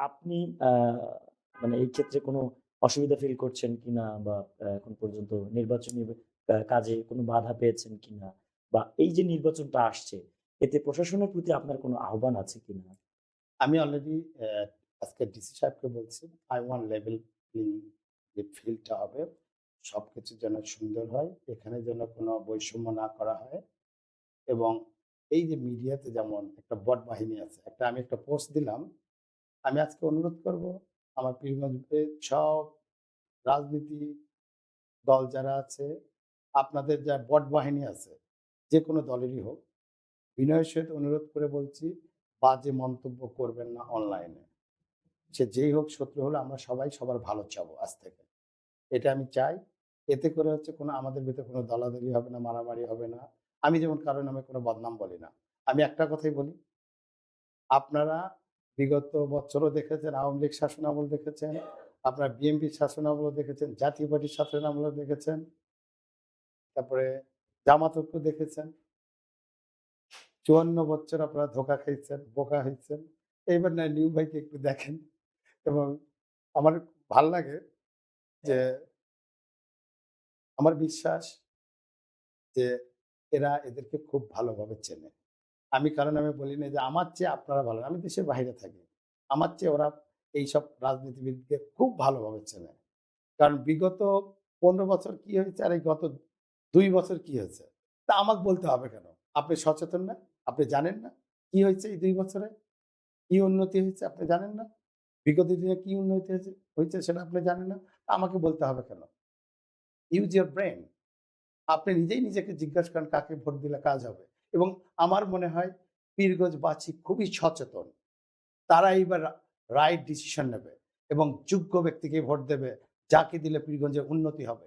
আপনি আ মানে এই ক্ষেত্রে কোনো অসুবিধা ফিল করছেন কিনা? বা এখন পর্যন্ত নির্বাচনী কাজে কোনো বাধা পেয়েছেন কিনা? বা এই যে নির্বাচনটা আসছে, এতে প্রশাসনের প্রতি আপনার কোনো আহ্বান আছে কিনা? আমি অলরেডি আজকে ডিসি সাহেবকে বলছি, I want level playing যে ফিল্ডটা হবে, সবকিছু যেন সুন্দর হয়। এখানে যেন কোনো বৈষম্য না করা হয় এবং এই যে মিডিয়াতে যেমন একটা বট বাহিনী আছে। আমি একটা পোস্ট দিলাম। আমি আজকে অনুরোধ করব আমার পীরগঞ্জের সব রাজনীতি দল যারা আছে, আপনাদের যা বট বাহিনী আছে, যেকোনো দলেরই হোক, বিনয়ের সহিত অনুরোধ করে বলছি, বাজে মন্তব্য করবেন না অনলাইনে। সে যেই হোক শত্রু হলে আমরা সবাই সবার ভালো চাবো আজ থেকে। এটা আমি চাই। এতে করে হচ্ছে কোনো আমাদের ভেতরে কোনো দলাদলি হবে না, মারামারি হবে না। আমি যেমন কারো নামে কোনো বদনাম বলি না। আমি একটা কথাই বলি, আপনারা বিগত বছরও দেখেছেন, আওয়ামী লীগ শাসনামল দেখেছেন, আপনারা বিএনপির শাসনামলও দেখেছেন, জাতীয় পার্টির শাসনামলও দেখেছেন, তারপরে জামাতকেও দেখেছেন। ৫৪ বছর আপনারা ধোঁকা খাইছেন, বোকা হইছেন। এইবার নয় নিউ ভাইকে একটু দেখেন এবং আমার ভাল লাগে যে আমার বিশ্বাস যে এরা এদেরকে খুব ভালোভাবে চেনে। আমি কারো নামে বলি না যে আমার চেয়ে আপনারা ভালো। আমি দেশের বাইরে থাকি। আমার চেয়ে ওরা এইসব রাজনীতিবিদকে খুব ভালোভাবে চেনে। কারণ বিগত ১৫ বছর কি হয়েছে আর এই গত ২ বছর কি হয়েছে? তা আমাকে বলতে হবে কেন? আপনি সচেতন না? আপনি জানেন না? কি হয়েছে এই ২ বছরে? কি উন্নতি হয়েছে আপনি জানেন না? বিগত দিনে কি উন্নতি হয়েছে সেটা আপনি জানেন না? আমাকে বলতে হবে কেন? Use your brain. আপনি নিজেই নিজেকে জিজ্ঞাসা করেন কাকে ভোট দিলে কাজ হবে। এবং আমার মনে হয় পীরগঞ্জবাসী খুবই সচেতন। তারা এইবার রাইট ডিসিশন নেবে এবং যোগ্য ব্যক্তিকে ভোট দেবে, যাকে দিলে পীরগঞ্জের উন্নতি হবে।